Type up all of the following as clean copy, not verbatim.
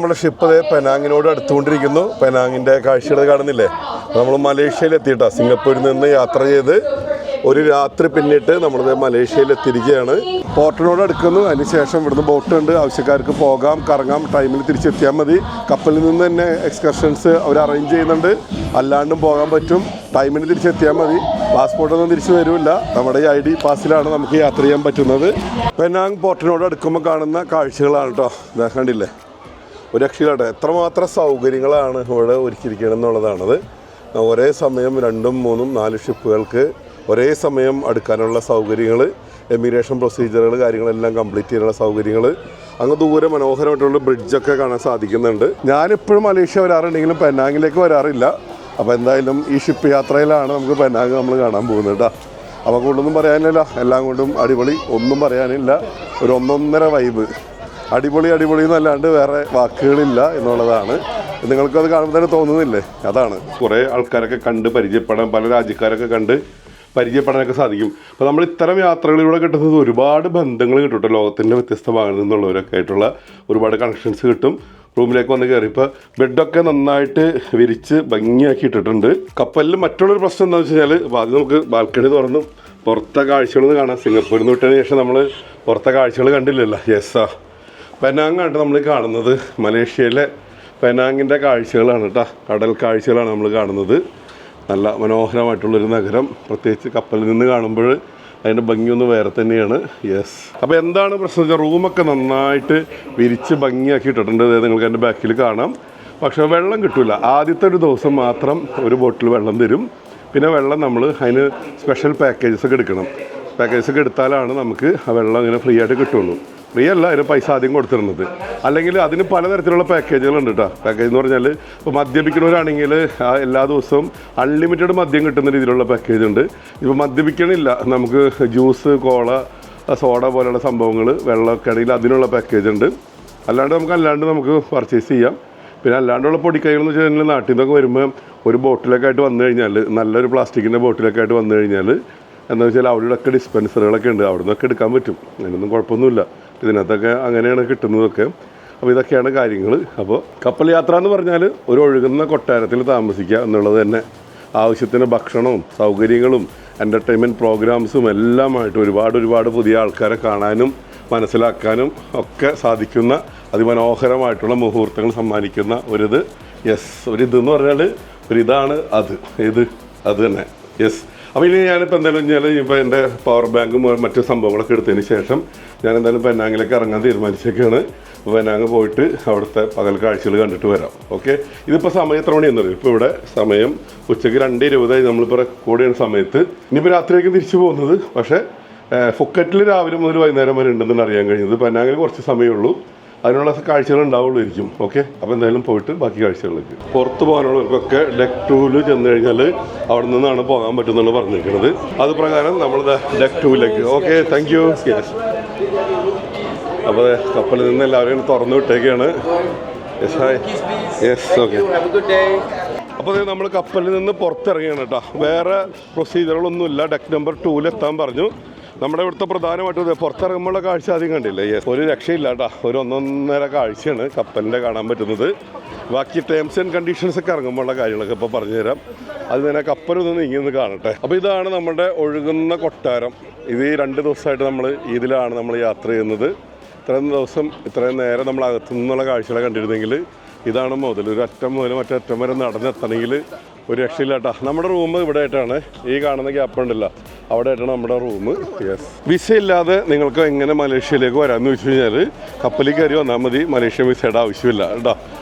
നമ്മുടെ ഷിപ്പ് പെനാങ്ങിനോട് അടുത്തുകൊണ്ടിരിക്കുന്നു. പെനാങ്ങിൻ്റെ കാഴ്ചകൾ കാണുന്നില്ലേ? നമ്മൾ മലേഷ്യയിൽ എത്തിയിട്ടാണ്. സിംഗപ്പൂരിൽ നിന്ന് യാത്ര ചെയ്ത് ഒരു രാത്രി പിന്നിട്ട് നമ്മളിത് മലേഷ്യയിൽ എത്തിയിരിക്കുകയാണ്. പോർട്ടിനോട് അടുക്കുന്നു. അതിനുശേഷം ഇവിടുന്ന് ബോട്ട് ഉണ്ട്, ആവശ്യക്കാർക്ക് പോകാം, കറങ്ങാം, ടൈമിൽ തിരിച്ചെത്തിയാൽ മതി. കപ്പലിൽ നിന്ന് തന്നെ എക്സ്കർഷൻസ് അവർ അറേഞ്ച് ചെയ്യുന്നുണ്ട്. അല്ലാണ്ടും പോകാൻ പറ്റും. ടൈമിന് തിരിച്ചെത്തിയാൽ മതി. പാസ്പോർട്ടൊന്നും തിരിച്ചു വരില്ല. നമ്മുടെ ഈ ID പാസിലാണ് നമുക്ക് യാത്ര ചെയ്യാൻ പറ്റുന്നത്. പെനാങ് പോർട്ടിനോട് അടുക്കുമ്പോൾ കാണുന്ന കാഴ്ചകളാണ് കേട്ടോ. ഇതാ കണ്ടില്ലേ? ഒരു രക്ഷയിലാട്ടെ. എത്രമാത്രം സൗകര്യങ്ങളാണ് ഇവിടെ ഒരുക്കിയിരിക്കണം എന്നുള്ളതാണത്. ഒരേ സമയം 2, 3, 4 ഷിപ്പുകൾക്ക് ഒരേ സമയം അടുക്കാനുള്ള സൗകര്യങ്ങൾ, എമിഗ്രേഷൻ പ്രൊസീജിയറുകൾ, കാര്യങ്ങളെല്ലാം കംപ്ലീറ്റ് ചെയ്യാനുള്ള സൗകര്യങ്ങൾ, അങ്ങ് ദൂരെ മനോഹരമായിട്ടുള്ള ബ്രിഡ്ജൊക്കെ കാണാൻ സാധിക്കുന്നുണ്ട്. ഞാനിപ്പോഴും മലേഷ്യ വരാറുണ്ടെങ്കിലും പെനാങ്ങിലേക്ക് വരാറില്ല. അപ്പോൾ എന്തായാലും ഈ ഷിപ്പ് യാത്രയിലാണ് നമുക്ക് പെനാങ് നമ്മൾ കാണാൻ പോകുന്നത് കേട്ടോ. അപ്പോൾ കൂടുതലൊന്നും പറയാനില്ല, എല്ലാം കൊണ്ടും അടിപൊളി, ഒന്നും പറയാനില്ല. ഒരു 1.5 വൈബ്. അടിപൊളി എന്നല്ലാണ്ട് വേറെ വാക്കുകളില്ല എന്നുള്ളതാണ്. നിങ്ങൾക്കത് കാണുമ്പോൾ തന്നെ തോന്നുന്നില്ലേ? അതാണ്. കുറേ ആൾക്കാരൊക്കെ കണ്ട് പരിചയപ്പെടാൻ, പല രാജ്യക്കാരൊക്കെ കണ്ട് പരിചയപ്പെടാനൊക്കെ സാധിക്കും. അപ്പോൾ നമ്മൾ ഇത്തരം യാത്രകളിലൂടെ കിട്ടുന്നത് ഒരുപാട് ബന്ധങ്ങൾ കിട്ടും കേട്ടോ. ലോകത്തിൻ്റെ വ്യത്യസ്ത ഭാഗങ്ങളിൽ നിന്നുള്ളവരൊക്കെ ആയിട്ടുള്ള ഒരുപാട് കണക്ഷൻസ് കിട്ടും. റൂമിലേക്ക് വന്ന് കയറി ഇപ്പോൾ ബെഡൊക്കെ നന്നായിട്ട് വിരിച്ച് ഭംഗിയാക്കി ഇട്ടിട്ടുണ്ട്. കപ്പലിൽ മറ്റുള്ളൊരു പ്രശ്നം എന്താണെന്ന് വെച്ച് കഴിഞ്ഞാൽ, അത് നമുക്ക് ബാൽക്കണി തുറന്നും പുറത്തെ കാഴ്ചകളൊന്നും കാണാം. സിംഗപ്പൂരിൽ നിന്ന് വിട്ടതിന് ശേഷം നമ്മൾ പുറത്തെ കാഴ്ചകൾ കണ്ടില്ലല്ലോ. യെസ്സാ, പെനാങ്ങാണ് നമ്മൾ കാണുന്നത്. മലേഷ്യയിലെ പെനാങ്ങിൻ്റെ കാഴ്ചകളാണ് കേട്ടോ. കടൽ കാഴ്ചകളാണ് നമ്മൾ കാണുന്നത്. നല്ല മനോഹരമായിട്ടുള്ളൊരു നഗരം. പ്രത്യേകിച്ച് കപ്പലിൽ നിന്ന് കാണുമ്പോൾ അതിൻ്റെ ഭംഗിയൊന്ന് വേറെ തന്നെയാണ്. യെസ്. അപ്പോൾ എന്താണ് പ്രശ്നം വെച്ചാൽ, റൂമൊക്കെ നന്നായിട്ട് വിരിച്ച് ഭംഗിയാക്കി ഇട്ടിട്ടുണ്ട്. നിങ്ങൾക്ക് എൻ്റെ ബാക്കിൽ കാണാം. പക്ഷേ വെള്ളം കിട്ടില്ല. ആദ്യത്തെ ഒരു ദിവസം മാത്രം ഒരു ബോട്ടിൽ വെള്ളം തരും. പിന്നെ വെള്ളം നമ്മൾ അതിന് സ്പെഷ്യൽ പാക്കേജസൊക്കെ എടുക്കണം. പാക്കേജസൊക്കെ എടുത്താലാണ് നമുക്ക് ആ വെള്ളം ഇങ്ങനെ ഫ്രീ ആയിട്ട് കിട്ടുള്ളൂ. ഫ്രീ അല്ല, അതിന് പൈസ ആദ്യം കൊടുത്തിരുന്നത്. അല്ലെങ്കിൽ അതിന് പലതരത്തിലുള്ള പാക്കേജുകളുണ്ട് കേട്ടോ. പാക്കേജ് എന്ന് പറഞ്ഞാൽ, ഇപ്പോൾ മദ്യപിക്കുന്നവരാണെങ്കിൽ എല്ലാ ദിവസവും അൺലിമിറ്റഡ് മദ്യം കിട്ടുന്ന രീതിയിലുള്ള പാക്കേജ് ഉണ്ട്. ഇപ്പോൾ മദ്യപിക്കണില്ല, നമുക്ക് ജ്യൂസ്, കോള, സോഡ പോലെയുള്ള സംഭവങ്ങൾ, വെള്ളമൊക്കെ ആണെങ്കിൽ അതിനുള്ള പാക്കേജ് ഉണ്ട്. അല്ലാണ്ട് നമുക്ക് പർച്ചേസ് ചെയ്യാം. പിന്നെ അല്ലാണ്ടുള്ള പൊടിക്കൈകളെന്ന് വെച്ച് കഴിഞ്ഞാൽ, നാട്ടിൽ നിന്നൊക്കെ വരുമ്പോൾ ഒരു ബോട്ടിലൊക്കെ ആയിട്ട് വന്നു കഴിഞ്ഞാൽ, നല്ലൊരു പ്ലാസ്റ്റിക്കിൻ്റെ ബോട്ടിലൊക്കെ ആയിട്ട് വന്നു കഴിഞ്ഞാൽ എന്താ വെച്ചാൽ അവിടെയൊക്കെ ഡിസ്പെൻസറുകളൊക്കെ ഉണ്ട്. അവിടെ നിന്നൊക്കെ എടുക്കാൻ പറ്റും. അതിനൊന്നും കുഴപ്പമൊന്നുമില്ല. ഇതിനകത്തൊക്കെ അങ്ങനെയാണ് കിട്ടുന്നതൊക്കെ. അപ്പോൾ ഇതൊക്കെയാണ് കാര്യങ്ങൾ. അപ്പോൾ കപ്പൽ യാത്ര എന്ന് പറഞ്ഞാൽ ഒരു ഒഴുകുന്ന കൊട്ടാരത്തിൽ താമസിക്കുക എന്നുള്ളത് തന്നെ. ആവശ്യത്തിന് ഭക്ഷണവും സൗകര്യങ്ങളും എൻ്റർടൈൻമെൻറ്റ് പ്രോഗ്രാംസും എല്ലാമായിട്ട് ഒരുപാട് പുതിയ ആൾക്കാരെ കാണാനും മനസ്സിലാക്കാനും ഒക്കെ സാധിക്കുന്ന അതിമനോഹരമായിട്ടുള്ള മുഹൂർത്തങ്ങൾ സമ്മാനിക്കുന്ന ഒരിത്. യെസ്, ഒരിതെന്ന് പറഞ്ഞാൽ ഒരിതാണ് അത് തന്നെ. യെസ്. അപ്പോൾ ഇനി ഞാനിപ്പോൾ എന്തായാലും ഇപ്പോൾ എൻ്റെ പവർ ബാങ്കും മറ്റു സംഭവങ്ങളൊക്കെ എടുത്തതിന് ശേഷം ഞാൻ എന്തായാലും പെനാങ്ങിലേക്ക് ഇറങ്ങാൻ തീരുമാനിച്ചൊക്കെയാണ്. അപ്പോൾ പെനാങ് പോയിട്ട് അവിടുത്തെ പകൽ കാഴ്ചകൾ കണ്ടിട്ട് വരാം. ഓക്കെ. ഇതിപ്പോൾ സമയം എത്ര മണിയെന്ന് പറയും? ഇപ്പോൾ ഇവിടെ സമയം ഉച്ചയ്ക്ക് 2:20 നമ്മളിപ്പോൾ റെക്കോർഡ് ചെയ്യുന്ന സമയത്ത്. ഇനിയിപ്പോൾ രാത്രിയിലേക്ക് തിരിച്ചു പോകുന്നത്. പക്ഷേ ഫുക്കറ്റിൽ രാവിലെ മുതൽ വൈകുന്നേരം വരെ ഉണ്ടെന്നാണ് അറിയാൻ കഴിഞ്ഞത്. പെനാങ്ങിൽ കുറച്ച് സമയമുള്ളൂ. അതിനുള്ള കാഴ്ചകൾ ഉണ്ടാവുള്ളൂയിരിക്കും. ഓക്കെ. അപ്പോൾ എന്തായാലും പോയിട്ട് ബാക്കി കാഴ്ചകളിലേക്ക്. പുറത്ത് പോകാനുള്ളവർക്കൊക്കെ ഡെക്ക് 2-ൽ ചെന്ന് കഴിഞ്ഞാൽ അവിടെ നിന്നാണ് പോകാൻ പറ്റുമെന്നാണ് പറഞ്ഞിരിക്കുന്നത്. അത് പ്രകാരം നമ്മൾ ഡെക്ക് 2-ലേക്ക്. Okay, thank you. യെസ്. അപ്പോൾ കപ്പലിൽ നിന്ന് എല്ലാവരെയും തുറന്നു വിട്ടേക്കാണ്. Yes, hi. Yes, okay. അപ്പോൾ നമ്മൾ കപ്പലിൽ നിന്ന് പുറത്തിറങ്ങിയാണ് കേട്ടോ. വേറെ പ്രൊസീജിയറുകളൊന്നുമില്ല. ഡെക്ക് നമ്പർ 2-ൽ എത്താൻ പറഞ്ഞു. നമ്മുടെ ഇവിടുത്തെ പ്രധാനമായിട്ടും പുറത്തിറങ്ങുമ്പോഴുള്ള കാഴ്ച ആദ്യം കണ്ടില്ലേ? ഒരു രക്ഷയില്ല കേട്ടോ. ഒരു 1.5 കാഴ്ചയാണ് കപ്പലിൻ്റെ കാണാൻ പറ്റുന്നത്. ബാക്കി ടേംസ് ആൻഡ് കണ്ടീഷൻസ് ഒക്കെ ഇറങ്ങുമ്പോഴുള്ള കാര്യങ്ങളൊക്കെ ഇപ്പോൾ പറഞ്ഞുതരാം. അത് തന്നെ കപ്പലൊന്ന് നീങ്ങി കാണട്ടെ. അപ്പോൾ ഇതാണ് നമ്മുടെ ഒഴുകുന്ന കൊട്ടാരം. ഇത് ഈ 2 ദിവസമായിട്ട് ഇതിലാണ് നമ്മൾ യാത്ര ചെയ്യുന്നത്. ഇത്രയും നേരം നമ്മൾ അകത്തു നിന്നുള്ള കാഴ്ചകളെ കണ്ടിരുന്നെങ്കിൽ ഇതാണ് മുതൽ. ഒരു അറ്റം മുതൽ മറ്റേ അറ്റം വരെ നടന്നെത്തണമെങ്കിൽ ഒരു രക്ഷയില്ല കേട്ടോ. നമ്മുടെ റൂം ഇവിടെ ആയിട്ടാണ്. ഈ കാണുന്ന ഗ്യാപ്പ് ഉണ്ടല്ലോ, അവിടെ ആയിട്ടാണ് നമ്മുടെ റൂം. യെസ്. വിസ ഇല്ലാതെ നിങ്ങൾക്ക് എങ്ങനെ മലേഷ്യയിലേക്ക് വരാമെന്ന് വെച്ച് കഴിഞ്ഞാൽ കപ്പലിൽ കയറി വന്നാൽ മതി. മലേഷ്യൻ വിസയുടെ ആവശ്യമില്ല കേട്ടോ.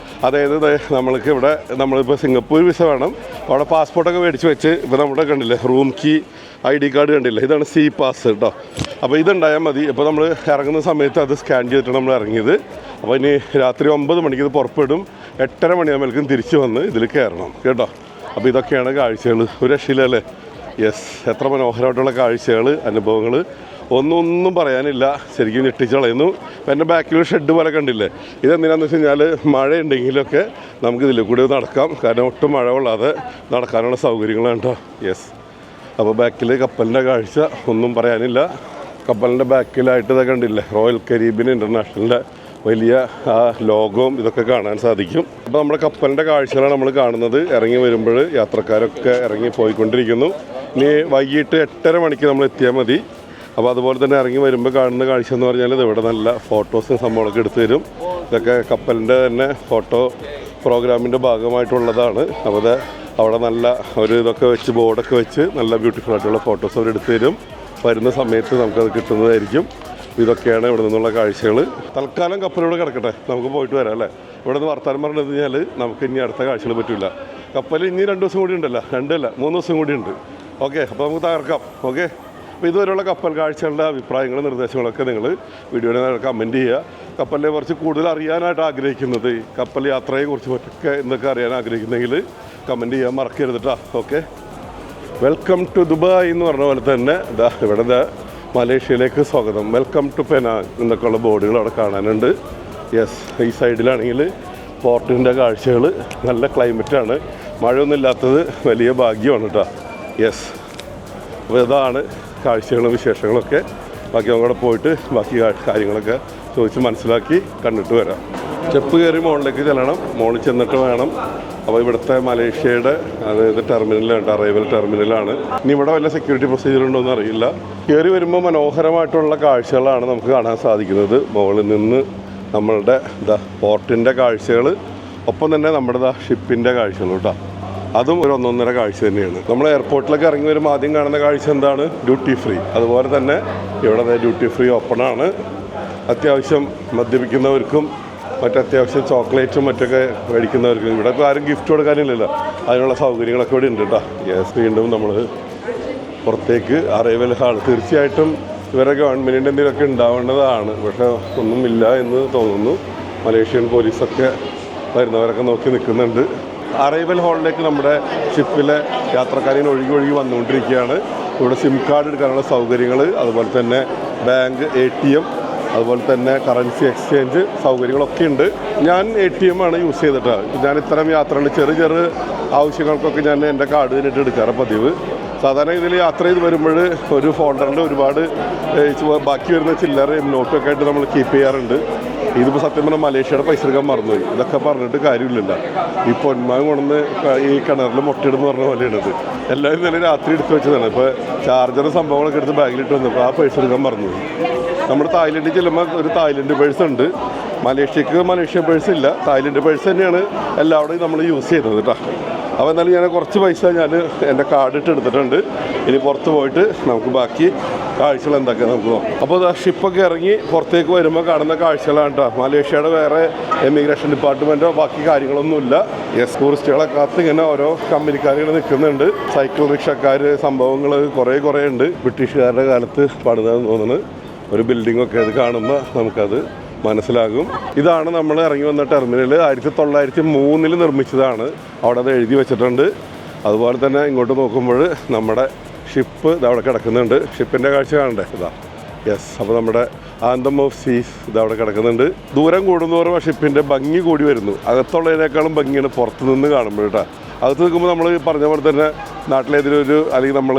അതായത് നമ്മൾക്ക് ഇവിടെ നമ്മളിപ്പോൾ സിംഗപ്പൂർ വിസ വേണം. അവിടെ പാസ്പോർട്ടൊക്കെ മേടിച്ച് വെച്ച് ഇപ്പോൾ നമ്മുടെ കണ്ടില്ലേ റൂം കീ, ID കാർഡ് കണ്ടില്ലേ, ഇതാണ് സി പാസ് കേട്ടോ. അപ്പോൾ ഇതുണ്ടായാൽ മതി. ഇപ്പോൾ നമ്മൾ ഇറങ്ങുന്ന സമയത്ത് അത് സ്കാൻ ചെയ്തിട്ടാണ് നമ്മൾ ഇറങ്ങിയത്. അപ്പോൾ ഇനി രാത്രി 9 മണിക്ക് ഇത് പുറപ്പെടും. 8:30 മണിയാകുമ്പോഴേക്കും തിരിച്ച് വന്ന് ഇതിൽ കയറണം കേട്ടോ. അപ്പോൾ ഇതൊക്കെയാണ് കാഴ്ചകൾ. ഒരു രക്ഷയില്ലല്ലേ? യെസ്. എത്ര മനോഹരമായിട്ടുള്ള കാഴ്ചകൾ, അനുഭവങ്ങൾ, ഒന്നും പറയാനില്ല. ശരിക്കും ഞെട്ടിച്ചളയുന്നു. അപ്പോൾ എൻ്റെ ബാക്കിൽ ഷെഡ് പോലെ കണ്ടില്ലേ? ഇതെന്തിനാന്ന് വെച്ച് കഴിഞ്ഞാൽ മഴയുണ്ടെങ്കിലൊക്കെ നമുക്കിതിൽ കൂടി നടക്കാം. കാരണം ഒട്ടും മഴ കൊള്ളാതെ നടക്കാനുള്ള സൗകര്യങ്ങളാണ് കേട്ടോ. യെസ്. അപ്പോൾ ബാക്കിൽ കപ്പലിൻ്റെ കാഴ്ച ഒന്നും പറയാനില്ല. കപ്പലിൻ്റെ ബാക്കിലായിട്ട് ഇതൊക്കെ കണ്ടില്ലേ, റോയൽ കരീബിയൻ ഇൻ്റർനാഷണലിൻ്റെ വലിയ ആ ലോഗോവും ഇതൊക്കെ കാണാൻ സാധിക്കും. അപ്പോൾ നമ്മുടെ കപ്പലിൻ്റെ കാഴ്ചകളാണ് നമ്മൾ കാണുന്നത്. ഇറങ്ങി വരുമ്പോൾ യാത്രക്കാരൊക്കെ ഇറങ്ങി പോയിക്കൊണ്ടിരിക്കുന്നു. ഇനി വൈകിട്ട് 8:30 മണിക്ക് നമ്മൾ എത്തിയാൽ മതി. അപ്പോൾ അതുപോലെ തന്നെ ഇറങ്ങി വരുമ്പോൾ കാണുന്ന കാഴ്ച എന്ന് പറഞ്ഞാൽ ഇവിടെ നല്ല ഫോട്ടോസും സംഭവങ്ങളൊക്കെ എടുത്തു തരും. ഇതൊക്കെ കപ്പലിൻ്റെ തന്നെ ഫോട്ടോ പ്രോഗ്രാമിൻ്റെ ഭാഗമായിട്ടുള്ളതാണ്. അപ്പോൾ അവിടെ നല്ല ഒരു ഇതൊക്കെ വെച്ച് ബോർഡൊക്കെ വെച്ച് നല്ല ബ്യൂട്ടിഫുൾ ആയിട്ടുള്ള ഫോട്ടോസ് അവർ എടുത്തു തരും. വരുന്ന സമയത്ത് നമുക്കത് കിട്ടുന്നതായിരിക്കും. ഇതൊക്കെയാണ് ഇവിടെ നിന്നുള്ള കാഴ്ചകൾ. തൽക്കാലം കപ്പലിവിടെ കിടക്കട്ടെ, നമുക്ക് പോയിട്ട് വരാം അല്ലേ. ഇവിടെ നിന്ന് വർത്താനം പറഞ്ഞു കഴിഞ്ഞാൽ നമുക്ക് ഇനി അടുത്ത കാഴ്ചകൾ പറ്റില്ല. കപ്പൽ ഇനി 2 ദിവസം കൂടി ഉണ്ടല്ലോ, 2 അല്ല 3 ദിവസം കൂടി ഉണ്ട്. ഓക്കെ, അപ്പോൾ നമുക്ക് തകർക്കാം. ഓക്കെ, അപ്പോൾ ഇതുവരെയുള്ള കപ്പൽ കാഴ്ചകളുടെ അഭിപ്രായങ്ങളും നിർദ്ദേശങ്ങളൊക്കെ നിങ്ങൾ വീഡിയോയിൽ കമൻറ്റ് ചെയ്യുക. കപ്പലിനെ കുറിച്ച് കൂടുതൽ അറിയാനായിട്ട് ആഗ്രഹിക്കുന്നത്, കപ്പൽ യാത്രയെക്കുറിച്ച് മറ്റൊക്കെ എന്തൊക്കെ അറിയാൻ ആഗ്രഹിക്കുന്നെങ്കിൽ കമൻറ്റ് ചെയ്യാൻ മറക്കരുത് കേട്ടോ. ഓക്കെ, വെൽക്കം ടു ദുബായ് എന്ന് പറഞ്ഞ പോലെ തന്നെ ഇവിടെ മലേഷ്യയിലേക്ക് സ്വാഗതം, വെൽക്കം ടു പെനാങ് എന്നൊക്കെയുള്ള ബോർഡുകൾ അവിടെ കാണാനുണ്ട്. യെസ്, ഈ സൈഡിലാണെങ്കിൽ പോർട്ടിൻ്റെ കാഴ്ചകൾ, നല്ല ക്ലൈമറ്റാണ്, മഴയൊന്നും ഇല്ലാത്തത് വലിയ ഭാഗ്യമാണ് കേട്ടോ. യെസ്, അപ്പോൾ ഇതാണ് കാഴ്ചകളും വിശേഷങ്ങളൊക്കെ. ബാക്കി അവിടെ പോയിട്ട് ബാക്കി കാര്യങ്ങളൊക്കെ ചോദിച്ച് മനസ്സിലാക്കി കണ്ടിട്ട് വരാം. സ്റ്റെപ്പ് കയറി മുകളിലേക്ക് ചെല്ലണം, മുകളിൽ ചെന്നിട്ട് വേണം. അപ്പോൾ ഇവിടുത്തെ മലേഷ്യയുടെ അതായത് ടെർമിനലാണ്, അറൈവൽ ടെർമിനലാണ്. ഇനി ഇവിടെ വല്ല സെക്യൂരിറ്റി പ്രൊസീജിയർ ഉണ്ടോയെന്ന് അറിയില്ല. കയറി വരുമ്പോൾ മനോഹരമായിട്ടുള്ള കാഴ്ചകളാണ് നമുക്ക് കാണാൻ സാധിക്കുന്നത്. മുകളിൽ നിന്ന് നമ്മളുടെ പോർട്ടിൻ്റെ കാഴ്ചകൾ, ഒപ്പം തന്നെ നമ്മുടെ ഷിപ്പിൻ്റെ കാഴ്ചകൾ കേട്ടോ. അതും ഒരു 1.5 കാഴ്ച തന്നെയാണ്. നമ്മൾ എയർപോർട്ടിലൊക്കെ ഇറങ്ങി വരുമ്പോൾ ആദ്യം കാണുന്ന കാഴ്ച എന്താണ്? Duty free. അതുപോലെ തന്നെ ഇവിടെ ഡ്യൂട്ടി ഫ്രീ ഓപ്പണാണ്. അത്യാവശ്യം മദ്യപിക്കുന്നവർക്കും മറ്റത്യാവശ്യം ചോക്ലേറ്റും മറ്റൊക്കെ മേടിക്കുന്നവർക്കും, ഇവിടെ ഇപ്പോൾ ആരും ഗിഫ്റ്റ് കൊടുക്കാനില്ലല്ലോ, അതിനുള്ള സൗകര്യങ്ങളൊക്കെ ഇവിടെ ഉണ്ട് കേട്ടോ. യെസ്, വീണ്ടും നമ്മൾ പുറത്തേക്ക് അറൈവൽ ഹാൾ. തീർച്ചയായിട്ടും ഇവരെ ഗവൺമെൻറ്റിൻ്റെ എന്തെങ്കിലുമൊക്കെ ഉണ്ടാവേണ്ടതാണ്, പക്ഷേ ഒന്നുമില്ല എന്ന് തോന്നുന്നു. മലേഷ്യൻ പോലീസൊക്കെ വരുന്നവരൊക്കെ നോക്കി നിൽക്കുന്നുണ്ട്. അറൈവൽ ഹാളിലേക്ക് നമ്മുടെ ഷിപ്പിലെ യാത്രക്കാരിൽ ഒഴുകി വന്നുകൊണ്ടിരിക്കുകയാണ്. ഇവിടെ സിം കാർഡ് എടുക്കാനുള്ള സൗകര്യങ്ങൾ, അതുപോലെ തന്നെ ബാങ്ക്, ATM, അതുപോലെ തന്നെ കറൻസി എക്സ്ചേഞ്ച് സൗകര്യങ്ങളൊക്കെ ഉണ്ട്. ഞാൻ ATM ആണ് യൂസ് ചെയ്തിട്ട്. ഞാൻ ഇത്തരം യാത്രകൾ ചെറിയ ആവശ്യങ്ങൾക്കൊക്കെ ഞാൻ എൻ്റെ കാർഡ് കഴിഞ്ഞിട്ട് എടുക്കാറ് പതിവ്. സാധാരണ ഇതിൽ യാത്ര ചെയ്ത് വരുമ്പോൾ ഒരു ഫോൾഡറിൽ ഒരുപാട് ബാക്കി വരുന്ന ചില്ലറയും നോട്ടൊക്കെ ആയിട്ട് നമ്മൾ കീപ്പ് ചെയ്യാറുണ്ട്. ഇതിപ്പോൾ സത്യം പറഞ്ഞാൽ മലേഷ്യയുടെ പൈസ എടുക്കാൻ മറന്നുപോയി. ഇതൊക്കെ പറഞ്ഞിട്ട് കാര്യമില്ലല്ലോ. ഈ പൊന്മാൻ കൊണ്ടുവന്ന് ഈ കിണറിൽ മുട്ടയിടുന്ന് പറഞ്ഞ പോലെയാണിത്. എല്ലാവരും തന്നെ രാത്രി എടുത്ത് വെച്ചതാണ്. ഇപ്പോൾ ചാർജറും സംഭവങ്ങളൊക്കെ എടുത്ത് ബാഗിലിട്ട് വന്നപ്പോൾ ആ പൈസ എടുക്കാൻ മറന്നുപോയി. നമ്മുടെ തായ്ലൻഡിൽ ചെല്ലുമ്പോൾ ഒരു തായ്ലൻഡ് പേഴ്സ് ഉണ്ട്. മലേഷ്യക്ക് മലേഷ്യൻ പേഴ്സ് ഇല്ല, തായ്ലൻഡ് പേഴ്സ് തന്നെയാണ് എല്ലാവരുടെയും നമ്മൾ യൂസ് ചെയ്യുന്നത് കേട്ടോ. അപ്പോൾ എന്നാലും ഞാൻ കുറച്ച് പൈസ ഞാൻ എൻ്റെ കാർഡിട്ട് എടുത്തിട്ടുണ്ട്. ഇനി പുറത്ത് പോയിട്ട് നമുക്ക് ബാക്കി കാഴ്ചകൾ എന്തൊക്കെയാണ് നമുക്ക് നോക്കാം. അപ്പോൾ ഷിപ്പൊക്കെ ഇറങ്ങി പുറത്തേക്ക് വരുമ്പോൾ കാണുന്ന കാഴ്ചകളാണ് കേട്ടോ. മലേഷ്യയുടെ വേറെ എമിഗ്രേഷൻ ഡിപ്പാർട്ട്മെൻറ്റോ ബാക്കി കാര്യങ്ങളൊന്നുമില്ല. യെസ്, ടൂറിസ്റ്റുകളെ കാത്ത് ഇങ്ങനെ ഓരോ കമ്പനിക്കാരുകൾ നിൽക്കുന്നുണ്ട്. സൈക്കിൾ റിക്ഷക്കാർ, സംഭവങ്ങൾ കുറേ ഉണ്ട്. ബ്രിട്ടീഷുകാരുടെ കാലത്ത് പണിതെന്ന് തോന്നുന്നു ഒരു ബിൽഡിങ്ങൊക്കെ ഇത് കാണുമ്പോൾ നമുക്കത് മനസ്സിലാകും. ഇതാണ് നമ്മൾ ഇറങ്ങി വന്ന ടെർമിനൽ. 1903 നിർമ്മിച്ചതാണ്. അവിടെ അത് എഴുതി വെച്ചിട്ടുണ്ട്. അതുപോലെ തന്നെ ഇങ്ങോട്ട് നോക്കുമ്പോൾ നമ്മുടെ ഷിപ്പ് ഇതവിടെ കിടക്കുന്നുണ്ട്. ഷിപ്പിൻ്റെ കാഴ്ച കാണണ്ടേ? ഇതാ. യെസ്, അപ്പോൾ നമ്മുടെ ആന്തം ഓഫ് സീസ് ഇതവിടെ കിടക്കുന്നുണ്ട്. ദൂരം കൂടുന്നവരും ആ ഷിപ്പിൻ്റെ ഭംഗി കൂടി വരുന്നു. അകത്തുള്ളതിനേക്കാളും ഭംഗിയാണ് പുറത്ത് നിന്ന് കാണുമ്പോൾ കേട്ടോ. അകത്ത് നിൽക്കുമ്പോൾ നമ്മൾ പറഞ്ഞ പോലെ തന്നെ നാട്ടിലേതിലൊരു, അല്ലെങ്കിൽ നമ്മൾ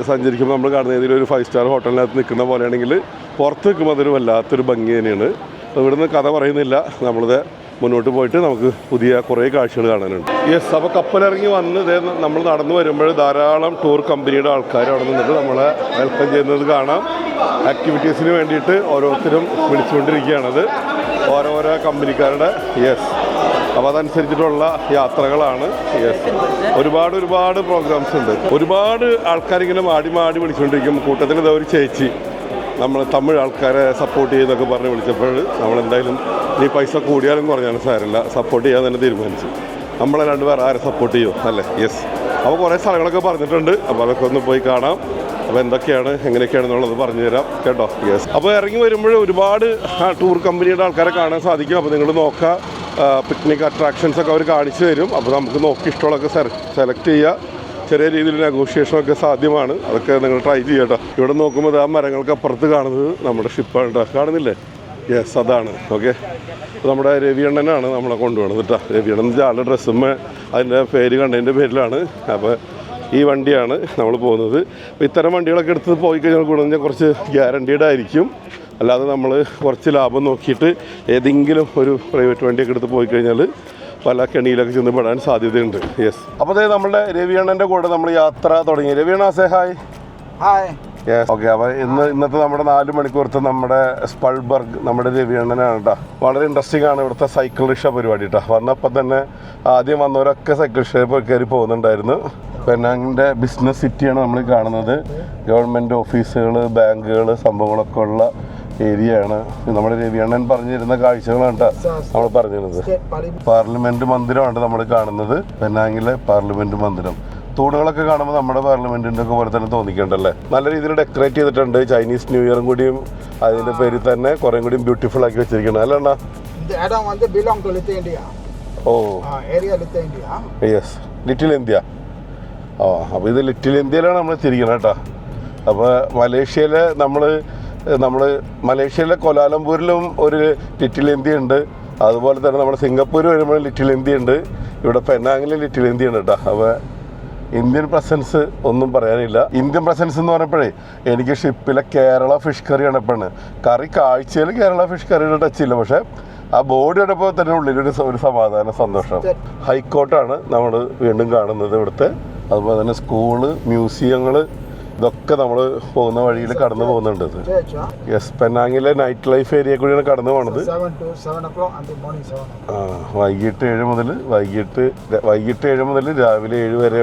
സഞ്ചരിക്കുമ്പോൾ നമ്മൾ കാണുന്ന ഏതെങ്കിലും ഒരു 5 സ്റ്റാർ ഹോട്ടലിനകത്ത് നിൽക്കുന്ന പോലെയാണെങ്കിൽ പുറത്ത് നിൽക്കുമ്പോൾ അതൊരു വല്ലാത്തൊരു ഭംഗി തന്നെയാണ്. ഇവിടുന്ന് കഥ പറയുന്നില്ല, നമ്മളിത് മുന്നോട്ട് പോയിട്ട് നമുക്ക് പുതിയ കുറേ കാഴ്ചകൾ കാണാനുണ്ട്. യെസ്, അപ്പോൾ കപ്പലിറങ്ങി വന്ന് നമ്മൾ നടന്നു വരുമ്പോൾ ധാരാളം ടൂർ കമ്പനിയുടെ ആൾക്കാർ അവിടെ നിന്നിട്ട് നമ്മളെ വെൽക്കം ചെയ്യുന്നത് കാണാം. ആക്ടിവിറ്റീസിന് വേണ്ടിയിട്ട് ഓരോരുത്തരും വിളിച്ചുകൊണ്ടിരിക്കുകയാണത്, ഓരോരോ കമ്പനിക്കാരുടെ. യെസ്, അപ്പോൾ അതനുസരിച്ചിട്ടുള്ള യാത്രകളാണ്. യെസ്, ഒരുപാട് പ്രോഗ്രാംസ് ഉണ്ട്. ഒരുപാട് ആൾക്കാരിങ്ങനെ മാടി വിളിച്ചുകൊണ്ടിരിക്കും. കൂട്ടത്തിൽ ഇതാ ഒരു ചേച്ചി നമ്മൾ തമിഴ് ആൾക്കാരെ സപ്പോർട്ട് ചെയ്യുന്നൊക്കെ പറഞ്ഞ് വിളിച്ചപ്പോൾ നമ്മളെന്തായാലും ഈ പൈസ കൂടിയാലും കുറഞ്ഞാലും സാരമില്ല, സപ്പോർട്ട് ചെയ്യാൻ തന്നെ തീരുമാനിച്ചു. നമ്മളല്ലാണ്ട് വേറെ ആരെ സപ്പോർട്ട് ചെയ്യുമോ അല്ലേ? യെസ്, അപ്പോൾ കുറേ സ്ഥലങ്ങളൊക്കെ പറഞ്ഞിട്ടുണ്ട്. അപ്പോൾ അതൊക്കെ ഒന്ന് പോയി കാണാം. അപ്പോൾ എന്തൊക്കെയാണ് എങ്ങനെയൊക്കെയാണെന്നുള്ളത് പറഞ്ഞു തരാം കേട്ടോ. യെസ്, അപ്പോൾ ഇറങ്ങി വരുമ്പോൾ ഒരുപാട് ടൂർ കമ്പനിയുടെ ആൾക്കാരെ കാണാൻ സാധിക്കും. അപ്പോൾ നിങ്ങൾ നോക്കുക, പിക്നിക് അട്രാക്ഷൻസൊക്കെ അവർ കാണിച്ചു തരും. അപ്പോൾ നമുക്ക് നോക്കി ഇഷ്ടമുള്ളതൊക്കെ സെലക്ട് ചെയ്യുക. ചെറിയ രീതിയിൽ നെഗോഷിയേഷനൊക്കെ സാധ്യമാണ്. അതൊക്കെ നിങ്ങൾ ട്രൈ ചെയ്യട്ടോ. ഇവിടെ നോക്കുമ്പോൾ ആ മരങ്ങൾക്ക് അപ്പുറത്ത് കാണുന്നത് നമ്മുടെ ഷിപ്പാണ് കേട്ടോ. കാണുന്നില്ലേ? യെസ്, അതാണ്. ഓക്കെ, നമ്മുടെ രവിയണ്ണനാണ് നമ്മളെ കൊണ്ടുപോകണത് കേട്ടോ. രവിയണ്ണൻ ആളുടെ ഡ്രസ്സുമ്മ അതിൻ്റെ പേര് കണ്ടതിൻ്റെ പേരിലാണ്. അപ്പോൾ ഈ വണ്ടിയാണ് നമ്മൾ പോകുന്നത്. അപ്പോൾ ഇത്തരം വണ്ടികളൊക്കെ എടുത്ത് പോയി കഴിഞ്ഞാൽ കൂടുതൽ കുറച്ച് ഗ്യാരണ്ടീഡ് ആയിരിക്കും. അല്ലാതെ നമ്മൾ കുറച്ച് ലാഭം നോക്കിയിട്ട് ഏതെങ്കിലും ഒരു പ്രൈവറ്റ് വണ്ടിയൊക്കെ എടുത്ത് പോയി കഴിഞ്ഞാൽ പല കെണിയിലൊക്കെ ചെന്ന് പെടാൻ സാധ്യതയുണ്ട്. യെസ്, അപ്പോൾ അതേ നമ്മുടെ രവിയണ്ണൻ്റെ കൂടെ നമ്മൾ യാത്ര തുടങ്ങി. രവിയണ്ണ say hi. Hi. Yes, okay. അപ്പോൾ ഇന്നത്തെ നമ്മുടെ 4 മണിക്കൂറത്തെ നമ്മുടെ സ്പൾബർഗ് നമ്മുടെ രവിയണ്ണനാണ് കേട്ടോ. വളരെ ഇൻട്രസ്റ്റിംഗ് ആണ് ഇവിടുത്തെ സൈക്കിൾ റിക്ഷ പരിപാടി കേട്ടോ. വന്നപ്പോൾ തന്നെ ആദ്യം വന്നവരൊക്കെ സൈക്കിൾ റിക്ഷയിൽ പോയി കയറി പോകുന്നുണ്ടായിരുന്നു. പെനാങ്ങിൻ്റെ ബിസിനസ് സിറ്റിയാണ് നമ്മൾ കാണുന്നത്. ഗവൺമെൻറ് ഓഫീസുകൾ, ബാങ്കുകൾ, സംഭവങ്ങളൊക്കെ ഉള്ള ഏരിയയാണ്. നമ്മുടെ രവിയണ്ണൻ പറഞ്ഞിരുന്ന കാഴ്ചകളാണ് കേട്ടോ നമ്മൾ പറഞ്ഞിരുന്നത്. പാർലമെൻറ്റ് മന്ദിരമാണ് നമ്മൾ കാണുന്നത്, പെനാങ്ങിലെ പാർലമെൻറ്റ് മന്ദിരം. തൂണുകളൊക്കെ കാണുമ്പോൾ നമ്മുടെ പാർലമെൻറ്റിൻ്റെ ഒക്കെ പോലെ തന്നെ തോന്നിക്കണ്ടല്ലേ. നല്ല രീതിയിൽ ഡെക്കറേറ്റ് ചെയ്തിട്ടുണ്ട്. ചൈനീസ് ന്യൂ ഇയറും കൂടിയും അതിൻ്റെ പേരിൽ തന്നെ കുറേ കൂടിയും ബ്യൂട്ടിഫുൾ ആക്കി വെച്ചിരിക്കണം അല്ലണ്ണ. Oh yes, little India. ആ, അപ്പോൾ ഇത് ലിറ്റിൽ ഇന്ത്യയിലാണ് നമ്മൾ എത്തിയിരിക്കുന്നത് കേട്ടോ. അപ്പോൾ മലേഷ്യയിലെ നമ്മൾ മലേഷ്യയിലെ കൊലാലംപൂരിലും ഒരു ലിറ്റിൽ ഇന്ത്യ ഉണ്ട്. അതുപോലെ തന്നെ നമ്മുടെ സിംഗപ്പൂർ വരുമ്പോൾ ലിറ്റിൽ ഇന്ത്യ ഉണ്ട്. ഇവിടെ പെനാങ്ങിൽ ലിറ്റിൽ ഇന്ത്യ ഉണ്ട് കേട്ടോ. അപ്പോൾ ഇന്ത്യൻ പ്രസൻസ് ഒന്നും പറയാനില്ല. ഇന്ത്യൻ പ്രസൻസ് എന്ന് പറഞ്ഞപ്പോഴേ എനിക്ക് ഷിപ്പിലെ കേരള ഫിഷ് കറിയാണ് എപ്പോഴാണ് കറി. കാഴ്ചയിൽ കേരള ഫിഷ് കറിയുടെ ടച്ചില്ല, പക്ഷേ ആ ബോർഡ് കണ്ടപ്പോൾ തന്നെ ഉള്ളിലൊരു സമാധാന സന്തോഷം. ഹൈക്കോർട്ടാണ് നമ്മൾ വീണ്ടും കാണുന്നത് ഇവിടുത്തെ. അതുപോലെ തന്നെ സ്കൂള്, മ്യൂസിയങ്ങൾ, ഇതൊക്കെ നമ്മൾ പോകുന്ന വഴിയിൽ കടന്നു പോകുന്നുണ്ട്. യെസ്, പെനാങ്ങിലെ നൈറ്റ് ലൈഫ് ഏരിയ കൂടിയാണ് കടന്നു പോണത്. വൈകിട്ട് 7 മുതൽ രാവിലെ 7 വരെ.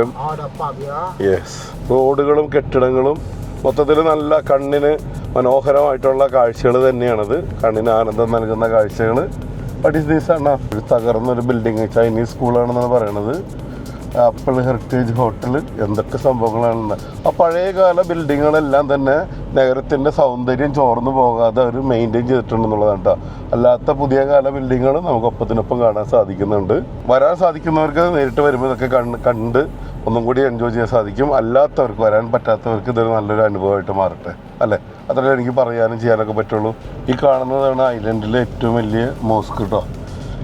യെസ്, റോഡുകളും കെട്ടിടങ്ങളും മൊത്തത്തിൽ നല്ല കണ്ണിന് മനോഹരമായിട്ടുള്ള കാഴ്ചകൾ തന്നെയാണത്. കണ്ണിന് ആനന്ദം നൽകുന്ന കാഴ്ചകൾ. ബട്ട് ഇസ് ദീസ് ആണ് ഒരു തകർന്നൊരു ബിൽഡിങ്, ചൈനീസ് സ്കൂളാണെന്നാണ് പറയണത്. ആപ്പിൾ ഹെറിറ്റേജ് ഹോട്ടൽ, എന്തൊക്കെ സംഭവങ്ങളാണ്. ആ പഴയകാല ബിൽഡിങ്ങുകളെല്ലാം തന്നെ നഗരത്തിൻ്റെ സൗന്ദര്യം ചോർന്നു പോകാതെ അവർ മെയിൻറ്റെയിൻ ചെയ്തിട്ടുണ്ടെന്നുള്ളതാണ് കേട്ടോ. അല്ലാത്ത പുതിയ കാല ബിൽഡിങ്ങുകൾ നമുക്ക് ഒപ്പത്തിനൊപ്പം കാണാൻ സാധിക്കുന്നുണ്ട്. വരാൻ സാധിക്കുന്നവർക്ക് നേരിട്ട് വരുമ്പോൾ ഇതൊക്കെ കണ്ട് ഒന്നും കൂടി എൻജോയ് ചെയ്യാൻ സാധിക്കും. അല്ലാത്തവർക്ക്, വരാൻ പറ്റാത്തവർക്ക് ഇതൊരു നല്ലൊരു അനുഭവമായിട്ട് മാറട്ടെ അല്ലേ. അത്രേ എനിക്ക് പറയാനും ചെയ്യാനൊക്കെ പറ്റുള്ളൂ. ഈ കാണുന്നതാണ് ഐലൻഡിലെ ഏറ്റവും വലിയ മോസ്ക് കേട്ടോ.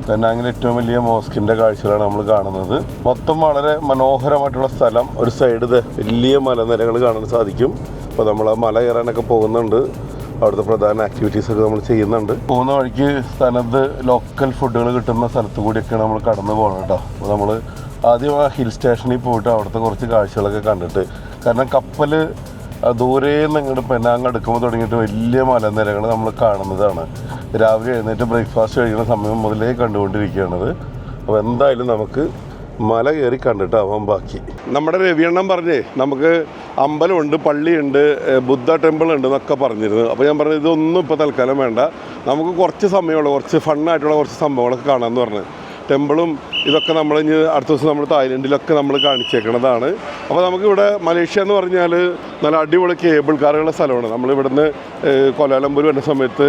പെനാങ്ങിലെ ഏറ്റവും വലിയ മോസ്കിൻ്റെ കാഴ്ചകളാണ് നമ്മൾ കാണുന്നത്. മൊത്തം വളരെ മനോഹരമായിട്ടുള്ള സ്ഥലം. ഒരു സൈഡ് വലിയ മലനിരകൾ കാണാൻ സാധിക്കും. അപ്പോൾ നമ്മൾ ആ മല കയറാനൊക്കെ പോകുന്നുണ്ട്. അവിടുത്തെ പ്രധാന ആക്ടിവിറ്റീസൊക്കെ നമ്മൾ ചെയ്യുന്നുണ്ട്. പോകുന്ന വഴിക്ക് തനത് ലോക്കൽ ഫുഡുകൾ കിട്ടുന്ന സ്ഥലത്ത് കൂടിയൊക്കെയാണ് നമ്മൾ കടന്നു പോകണം കേട്ടോ. അപ്പോൾ നമ്മൾ ആദ്യം ആ ഹിൽ സ്റ്റേഷനിൽ പോയിട്ട് അവിടുത്തെ കുറച്ച് കാഴ്ചകളൊക്കെ കണ്ടിട്ട്, കാരണം കപ്പൽ ദൂരെ നിന്ന് ഇങ്ങോട്ട് പെനാങ് അടുക്കുമ്പോൾ തുടങ്ങിയിട്ട് വലിയ മലനിരകൾ നമ്മൾ കാണുന്നതാണ്. രാവിലെ എഴുന്നേറ്റ് ബ്രേക്ക്ഫാസ്റ്റ് കഴിക്കുന്ന സമയം മുതലേ കണ്ടുകൊണ്ടിരിക്കുകയാണത്. അപ്പോൾ എന്തായാലും നമുക്ക് മല കയറി കണ്ടിട്ടാവാം ബാക്കി. നമ്മുടെ രവിയണ്ണൻ പറഞ്ഞേ നമുക്ക് അമ്പലമുണ്ട്, പള്ളിയുണ്ട്, ബുദ്ധ ടെമ്പിൾ ഉണ്ട് എന്നൊക്കെ പറഞ്ഞിരുന്നു. അപ്പോൾ ഞാൻ പറഞ്ഞു ഇതൊന്നും ഇപ്പോൾ തൽക്കാലം വേണ്ട, നമുക്ക് കുറച്ച് സമയമുള്ള കുറച്ച് ഫണ്ണായിട്ടുള്ള കുറച്ച് സംഭവങ്ങളൊക്കെ കാണാമെന്ന് പറഞ്ഞു. ടെമ്പിളും ഇതൊക്കെ നമ്മൾ ഇനി അടുത്ത ദിവസം നമ്മൾ തായ്ലൻഡിലൊക്കെ നമ്മൾ കാണിച്ചേക്കണതാണ്. അപ്പോൾ നമുക്കിവിടെ മലേഷ്യ എന്ന് പറഞ്ഞാൽ നല്ല അടിപൊളി കേബിൾ കാറുകളുടെ സ്ഥലമാണ്. നമ്മളിവിടുന്ന് കൊലാലംപൂർ വരുന്ന സമയത്ത്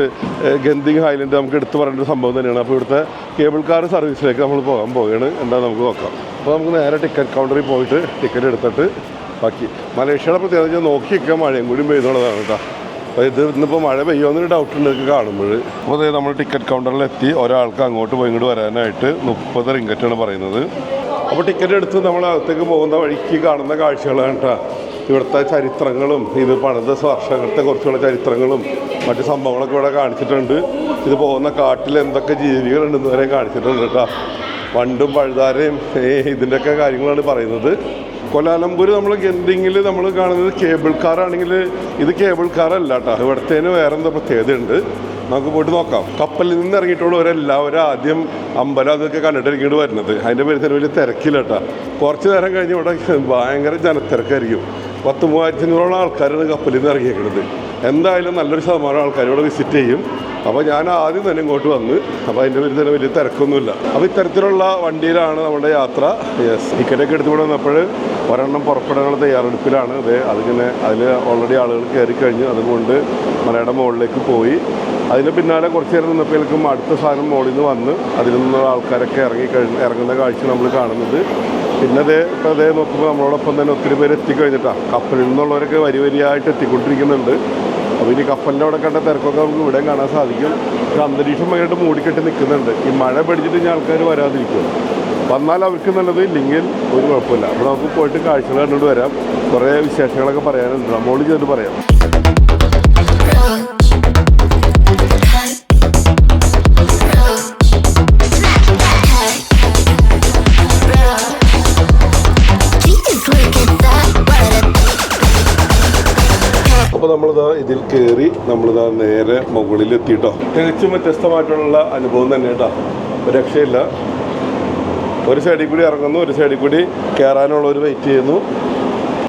ഗന്ധിങ് ഹൈലൻഡ് നമുക്ക് എടുത്ത് പറയേണ്ട ഒരു സംഭവം തന്നെയാണ്. അപ്പോൾ ഇവിടുത്തെ കേബിൾ കാർ സർവീസിലേക്ക് നമ്മൾ പോകാൻ പോവുകയാണ്. എന്താ നമുക്ക് നോക്കാം. അപ്പോൾ നമുക്ക് നേരെ ടിക്കറ്റ് കൗണ്ടറിൽ പോയിട്ട് ടിക്കറ്റ് എടുത്തിട്ട് ബാക്കി. മലേഷ്യയുടെ പ്രത്യേകത നോക്കി നിൽക്കാൻ മഴയും കൂടി പെയ്തുള്ളതാണ് കേട്ടോ. അപ്പോൾ ഇത് ഇന്നിപ്പോൾ മഴ പെയ്യുമെന്നൊരു ഡൗട്ടുണ്ട് ഇതൊക്കെ കാണുമ്പോൾ. അപ്പോൾ അതായത് നമ്മൾ ടിക്കറ്റ് കൗണ്ടറിലെത്തി. ഒരാൾക്ക് അങ്ങോട്ട് പോയി ഇങ്ങോട്ട് വരാനായിട്ട് 30 റിംഗറ്റാണ് പറയുന്നത്. അപ്പോൾ ടിക്കറ്റ് എടുത്ത് നമ്മൾ അകത്തേക്ക് പോകുന്ന വഴിക്ക് കാണുന്ന കാഴ്ചകളാണ് കേട്ടോ. ഇവിടുത്തെ ചരിത്രങ്ങളും ഇത് പണിത വർഷങ്ങളത്തെ കുറച്ചുള്ള ചരിത്രങ്ങളും മറ്റ് സംഭവങ്ങളൊക്കെ ഇവിടെ കാണിച്ചിട്ടുണ്ട്. ഇത് പോകുന്ന കാട്ടിൽ എന്തൊക്കെ ജീവികളുണ്ടെന്ന് വരെ കാണിച്ചിട്ടുണ്ട് കേട്ടോ. വണ്ടും പഴുതാരയും ഇതിൻ്റെയൊക്കെ കാര്യങ്ങളാണ് പറയുന്നത്. കൊലാലംപൂർ നമ്മൾ ഗന്ധിങ്ങിൽ നമ്മൾ കാണുന്നത് കേബിൾ കാറാണെങ്കിൽ ഇത് കേബിൾ കാറല്ല കേട്ടോ. ഇവിടത്തേന് വേറെ എന്താ പ്രത്യേകതയുണ്ട്, നമുക്ക് പോയിട്ട് നോക്കാം. കപ്പലിൽ നിന്ന് ഇറങ്ങിയിട്ടുള്ളവരെല്ലാവരും ആദ്യം അമ്പലം അതൊക്കെ കണ്ടിട്ടിറങ്ങിയിട്ട് വരുന്നത്. അതിൻ്റെ പേര് വലിയ തിരക്കില്ല കേട്ടോ. കുറച്ച് നേരം കഴിഞ്ഞ് ഇവിടെ ഭയങ്കര ജനത്തിരക്കായിരിക്കും. 10,000-3,500 ആൾക്കാരാണ് കപ്പലിൽ നിന്ന് ഇറങ്ങിയേക്കുന്നത്. എന്തായാലും നല്ലൊരു ശതമാനം ആൾക്കാർ ഇവിടെ വിസിറ്റ് ചെയ്യും. അപ്പോൾ ഞാൻ ആദ്യം തന്നെ ഇങ്ങോട്ട് വന്ന്, അപ്പോൾ അതിൻ്റെ പേരിൽ തന്നെ വലിയ തിരക്കൊന്നുമില്ല. അപ്പോൾ ഇത്തരത്തിലുള്ള വണ്ടിയിലാണ് നമ്മുടെ യാത്ര. യെസ്, ടിക്കറ്റൊക്കെ എടുത്തുകൊണ്ട് വന്നപ്പോൾ ഒരെണ്ണം പുറപ്പെടാനുള്ള തയ്യാറെടുപ്പിലാണ്. അതിങ്ങനെ അതിൽ ഓൾറെഡി ആളുകൾ കയറി കഴിഞ്ഞു. അതുകൊണ്ട് മലയുടെ മുകളിലേക്ക് പോയി. അതിന് പിന്നാലെ കുറച്ച് നേരം നിന്നപ്പോഴേക്കും അടുത്ത സാധനം മുകളിൽ നിന്ന് വന്ന് അതിൽ നിന്നുള്ള ആൾക്കാരൊക്കെ ഇറങ്ങുന്ന കാഴ്ച നമ്മൾ കാണുന്നത്. പിന്നെ ഇപ്പോൾ നോക്കുമ്പോൾ നമ്മളോടൊപ്പം തന്നെ ഒത്തിരി പേര് എത്തിക്കഴിഞ്ഞിട്ടാണ്. കപ്പലിൽ നിന്നുള്ളവരൊക്കെ വരിയായിട്ട് എത്തിക്കൊണ്ടിരിക്കുന്നുണ്ട്. അപ്പോൾ ഇനി കപ്പലിൻ്റെ അവിടെ കണ്ട തിരക്കൊക്കെ നമുക്ക് ഇവിടെ കാണാൻ സാധിക്കും. പക്ഷേ അന്തരീക്ഷം ഭയങ്കരമായിട്ട് മൂടിക്കെട്ടി നിൽക്കുന്നുണ്ട്. ഈ മഴ പിടിച്ചിട്ട് ഇനി ആൾക്കാർ വരാതിരിക്കും. വന്നാൽ അവർക്ക് നല്ലത്, ഇല്ലെങ്കിൽ ഒരു കുഴപ്പമില്ല. അപ്പോൾ നമുക്ക് പോയിട്ട് കാഴ്ചകൾ കണ്ടുകൊണ്ട് വരാം. കുറേ വിശേഷങ്ങളൊക്കെ പറയാനുണ്ട്, നമ്മോട് ചെയ്തിട്ട് പറയാം. അപ്പോൾ നമ്മളിതാ ഇതിൽ കയറി നമ്മളിതാ നേരെ മുകളിൽ എത്തിയിട്ടോ. തികച്ചും വ്യത്യസ്തമായിട്ടുള്ള അനുഭവം തന്നെ കേട്ടോ, ഒരു രക്ഷയില്ല. ഒരു സൈഡിൽ കൂടി ഇറങ്ങുന്നു, ഒരു സൈഡിൽ കൂടി കയറാനുള്ളവർ വെയിറ്റ് ചെയ്യുന്നു.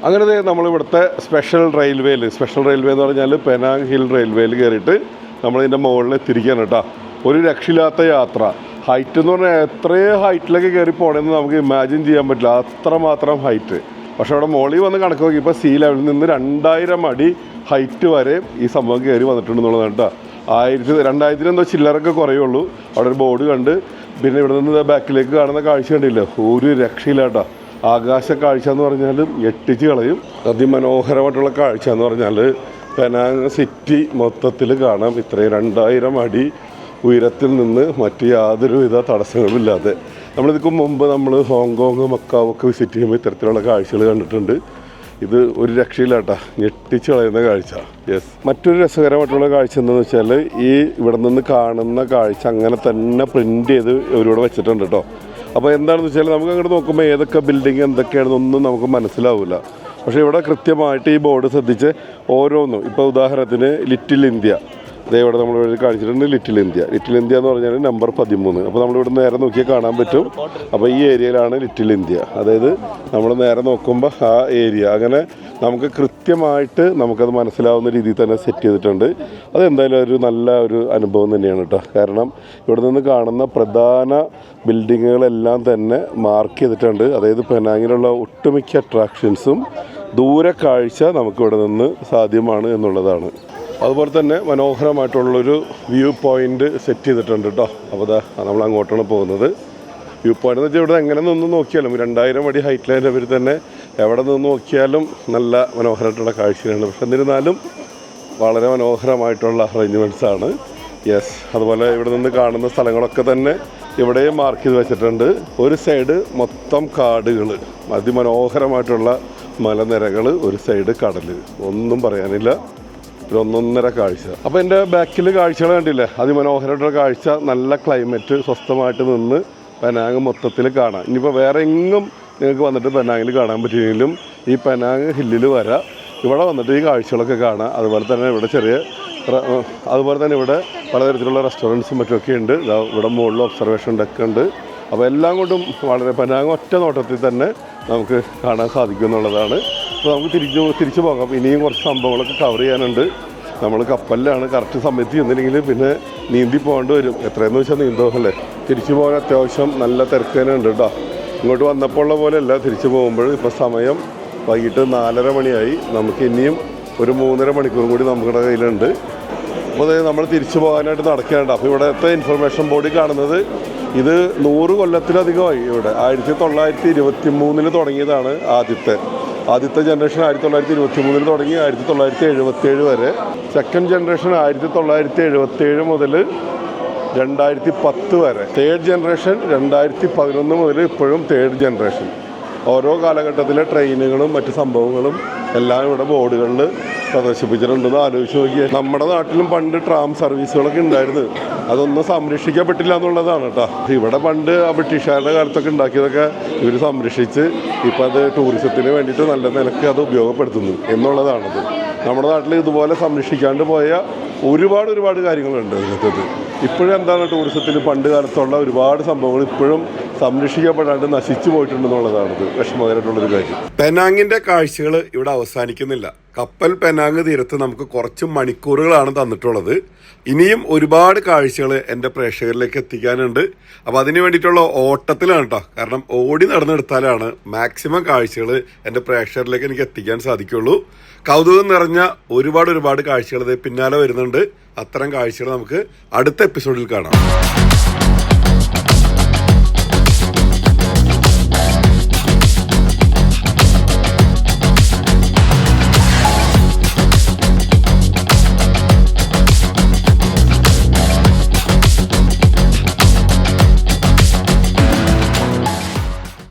അങ്ങനെ നമ്മളിവിടുത്തെ സ്പെഷ്യൽ റെയിൽവേ എന്ന് പറഞ്ഞാൽ പെനാങ് ഹിൽ റെയിൽവേയിൽ കയറിയിട്ട് നമ്മളിതിൻ്റെ മുകളിൽ എത്തിയിരിക്കുകയാണ് കേട്ടോ. ഒരു രക്ഷയില്ലാത്ത യാത്ര. ഹൈറ്റ് എന്ന് പറഞ്ഞാൽ എത്രയും ഹൈറ്റിലൊക്കെ കയറി പോകണമെന്ന് നമുക്ക് ഇമാജിൻ ചെയ്യാൻ പറ്റില്ല, അത്രമാത്രം ഹൈറ്റ്. പക്ഷേ അവിടെ മോളിൽ വന്ന് കണക്ക് നോക്കി ഇപ്പോൾ സീ ലെവലിൽ നിന്ന് 2000 അടി ഹൈറ്റ് വരെ ഈ സംഭവം കയറി വന്നിട്ടുണ്ടെന്നുള്ളതാണ് കേട്ടോ. 2000 എന്തോ ചില്ലറൊക്കെ കുറയുള്ളൂ. അവിടെ ഒരു ബോർഡ് കണ്ട് പിന്നെ ഇവിടെ നിന്ന് ബാക്കിലേക്ക് കാണുന്ന കാഴ്ച കണ്ടില്ല, ഒരു രക്ഷയില്ല കേട്ടോ. ആകാശ കാഴ്ച എന്ന് പറഞ്ഞാൽ ഞെട്ടിച്ച് കളയും. അതിമനോഹരമായിട്ടുള്ള കാഴ്ച എന്ന് പറഞ്ഞാൽ പെനാങ് സിറ്റി മൊത്തത്തിൽ കാണാം. ഇത്രയും 2000 അടി ഉയരത്തിൽ നിന്ന് മറ്റ് യാതൊരുവിധ തടസ്സങ്ങളുമില്ലാതെ. നമ്മളിതിക്ക് മുമ്പ് നമ്മൾ ഹോങ്കോങ് മക്കാവ് ഒക്കെ വിസിറ്റ് ചെയ്യുമ്പോൾ ഇത്തരത്തിലുള്ള കാഴ്ചകൾ കണ്ടിട്ടുണ്ട്. ഇത് ഒരു രക്ഷയില്ല കേട്ടോ, ഞെട്ടിച്ച് കളയുന്ന കാഴ്ച. യെസ്. മറ്റൊരു രസകരമായിട്ടുള്ള കാഴ്ച എന്താണെന്ന് വെച്ചാൽ ഈ ഇവിടെ നിന്ന് കാണുന്ന കാഴ്ച അങ്ങനെ തന്നെ പ്രിൻ്റ് ചെയ്ത് ഇവരിവിടെ വെച്ചിട്ടുണ്ട് കേട്ടോ. അപ്പോൾ എന്താണെന്ന് വെച്ചാൽ നമുക്ക് അങ്ങോട്ട് നോക്കുമ്പോൾ ഏതൊക്കെ ബിൽഡിങ് എന്തൊക്കെയാണെന്നൊന്നും നമുക്ക് മനസ്സിലാവില്ല. പക്ഷേ ഇവിടെ കൃത്യമായിട്ട് ഈ ബോർഡ് ശ്രദ്ധിച്ച് ഓരോന്നും, ഇപ്പോൾ ഉദാഹരണത്തിന് ലിറ്റിൽ ഇന്ത്യ, ഇവിടെ നമ്മളിവിടെ കാണിച്ചിട്ടുണ്ട് ലിറ്റിൽ ഇന്ത്യ എന്ന് പറഞ്ഞാൽ നമ്പർ 13. അപ്പോൾ നമ്മളിവിടെ നേരെ നോക്കിയാൽ കാണാൻ പറ്റും. അപ്പോൾ ഈ ഏരിയയിലാണ് ലിറ്റിൽ ഇന്ത്യ, അതായത് നമ്മൾ നേരെ നോക്കുമ്പോൾ ആ ഏരിയ, അങ്ങനെ നമുക്ക് കൃത്യമായിട്ട് നമുക്കത് മനസ്സിലാവുന്ന രീതിയിൽ തന്നെ സെറ്റ് ചെയ്തിട്ടുണ്ട്. അതെന്തായാലും ഒരു നല്ല ഒരു അനുഭവം തന്നെയാണ് കേട്ടോ. കാരണം ഇവിടെ നിന്ന് കാണുന്ന പ്രധാന ബിൽഡിങ്ങുകളെല്ലാം തന്നെ മാർക്ക് ചെയ്തിട്ടുണ്ട്. അതായത് പെനാങ്ങിലുള്ള ഒട്ടുമിക്ക അട്രാക്ഷൻസും ദൂരക്കാഴ്ച നമുക്കിവിടെ നിന്ന് സാധ്യമാണ് എന്നുള്ളതാണ്. അതുപോലെ തന്നെ മനോഹരമായിട്ടുള്ളൊരു വ്യൂ പോയിൻ്റ് സെറ്റ് ചെയ്തിട്ടുണ്ട് കേട്ടോ. അപ്പോൾ നമ്മൾ അങ്ങോട്ടാണ് പോകുന്നത്. വ്യൂ പോയിൻ്റ് എന്ന് വെച്ചാൽ ഇവിടെ എങ്ങനെ നിന്ന് നോക്കിയാലും 2000 അടി ഹൈറ്റിലതിൻ്റെ പേര് തന്നെ എവിടെ നിന്ന് നോക്കിയാലും നല്ല മനോഹരമായിട്ടുള്ള കാഴ്ചയാണ്. പക്ഷെ എന്നിരുന്നാലും വളരെ മനോഹരമായിട്ടുള്ള അറേഞ്ച്മെൻറ്റ്സാണ്. യെസ്. അതുപോലെ ഇവിടെ നിന്ന് കാണുന്ന സ്ഥലങ്ങളൊക്കെ തന്നെ ഇവിടെയും മാർക്ക് ചെയ്ത് വെച്ചിട്ടുണ്ട്. ഒരു സൈഡ് മൊത്തം കാടുകൾ, അതിമനോഹരമായിട്ടുള്ള മലനിരകൾ, ഒരു സൈഡ് കടൽ, ഒന്നും പറയാനില്ല. ഒരു 1.5 കാഴ്ച. അപ്പോൾ എൻ്റെ ബാക്കിൽ കാഴ്ചകൾ കണ്ടില്ലേ, അതിമനോഹരമായിട്ടുള്ള കാഴ്ച. നല്ല ക്ലൈമറ്റ്, സ്വസ്ഥമായിട്ട് നിന്ന് പെനാങ് മൊത്തത്തിൽ കാണാം. ഇനിയിപ്പോൾ വേറെ എങ്ങും നിങ്ങൾക്ക് വന്നിട്ട് പെനാങ്ങിൽ കാണാൻ പറ്റില്ലെങ്കിലും ഈ പെനാങ് ഹില്ലിൽ വരാം, ഇവിടെ വന്നിട്ട് ഈ കാഴ്ചകളൊക്കെ കാണാം. അതുപോലെ തന്നെ ഇവിടെ പലതരത്തിലുള്ള റെസ്റ്റോറൻറ്റ്സും മറ്റുമൊക്കെ ഉണ്ട്. ഇവിടെ മുകളിൽ ഒബ്സർവേഷൻ ഡെക്ക് ഉണ്ട്. അപ്പോൾ എല്ലാം കൊണ്ടും വളരെ പെനാങ് ഒറ്റ നോട്ടത്തിൽ തന്നെ നമുക്ക് കാണാൻ സാധിക്കും എന്നുള്ളതാണ്. അപ്പോൾ നമുക്ക് തിരിച്ചു പോകാം. ഇനിയും കുറച്ച് സംഭവങ്ങളൊക്കെ കവർ ചെയ്യാനുണ്ട്. നമ്മൾ കപ്പലിലാണ്, കറക്റ്റ് സമയത്ത് ചെന്നില്ലെങ്കിൽ പിന്നെ നീന്തി പോകേണ്ടി വരും. എത്രയെന്ന് വെച്ചാൽ നീന്തോല്ലേ. തിരിച്ചു പോകാൻ അത്യാവശ്യം നല്ല തിരക്ക് തന്നെ ഉണ്ട് കേട്ടോ. ഇങ്ങോട്ട് വന്നപ്പോൾ ഉള്ള പോലെയല്ല തിരിച്ചു പോകുമ്പോൾ. ഇപ്പോൾ സമയം വൈകിട്ട് 4:30 മണിയായി. നമുക്ക് ഇനിയും ഒരു 3.5 മണിക്കൂറും കൂടി നമ്മുടെ കയ്യിലുണ്ട്. അപ്പോൾ നമ്മൾ തിരിച്ചു പോകാനായിട്ട് നടക്കേണ്ട. അപ്പോൾ ഇവിടുത്തെ ഇൻഫർമേഷൻ ബോർഡിൽ കാണുന്നത് ഇത് 100 കൊല്ലത്തിലധികമായി. ഇവിടെ 1923 തുടങ്ങിയതാണ് ആദ്യത്തെ ജനറേഷൻ. 1923 തുടങ്ങി 1977 വരെ. സെക്കൻഡ് ജനറേഷൻ 1977 മുതൽ 2010 വരെ. തേർഡ് ജനറേഷൻ 2011 മുതൽ ഇപ്പോഴും തേർഡ് ജനറേഷൻ. ഓരോ കാലഘട്ടത്തിലെ ട്രെയിനുകളും മറ്റ് സംഭവങ്ങളും എല്ലാം ഇവിടെ ബോർഡുകളിൽ പ്രദർശിപ്പിച്ചിട്ടുണ്ടെന്ന് ആലോചിച്ച് നോക്കിയാൽ. നമ്മുടെ നാട്ടിലും പണ്ട് ട്രാം സർവീസുകളൊക്കെ ഉണ്ടായിരുന്നു, അതൊന്നും സംരക്ഷിക്കപ്പെട്ടില്ല എന്നുള്ളതാണ് കേട്ടോ. ഇവിടെ പണ്ട് ബ്രിട്ടീഷുകാരുടെ കാലത്തൊക്കെ ഉണ്ടാക്കിയതൊക്കെ ഇവർ സംരക്ഷിച്ച് ഇപ്പോൾ അത് ടൂറിസത്തിന് വേണ്ടിയിട്ട് നല്ല നിലക്ക് അത് ഉപയോഗപ്പെടുത്തുന്നു എന്നുള്ളതാണത്. നമ്മുടെ നാട്ടിൽ ഇതുപോലെ സംരക്ഷിക്കാണ്ട് പോയ ഒരുപാട് കാര്യങ്ങളുണ്ട് ഇതിനകത്ത്. ഇപ്പോഴും എന്താണ് ടൂറിസത്തിൽ പണ്ട് കാലത്തുള്ള ഒരുപാട് സംഭവങ്ങൾ ഇപ്പോഴും സംരക്ഷിക്കപ്പെടാണ്ട് നശിച്ചു പോയിട്ടുണ്ടെന്നുള്ളതാണിത് വിഷമകരമായിട്ടുള്ളൊരു കാര്യം. പെനാങ്ങിന്റെ കാഴ്ചകൾ ഇവിടെ അവസാനിക്കുന്നില്ല. കപ്പൽ പെനാങ് തീരത്ത് നമുക്ക് കുറച്ച് മണിക്കൂറുകളാണ് തന്നിട്ടുള്ളത്. ഇനിയും ഒരുപാട് കാഴ്ചകൾ എൻ്റെ പ്രേക്ഷകരിലേക്ക് എത്തിക്കാനുണ്ട്. അപ്പോൾ അതിന് വേണ്ടിയിട്ടുള്ള ഓട്ടത്തിലാണ് കേട്ടോ. കാരണം ഓടി നടന്നെടുത്താലാണ് മാക്സിമം കാഴ്ചകൾ എൻ്റെ പ്രേക്ഷകരിലേക്ക് എനിക്ക് എത്തിക്കാൻ സാധിക്കുള്ളൂ. കൗതുകം നിറഞ്ഞ ഒരുപാട് കാഴ്ചകൾ പിന്നാലെ വരുന്നുണ്ട്. അത്തരം കാഴ്ചകൾ നമുക്ക് അടുത്ത എപ്പിസോഡിൽ കാണാം.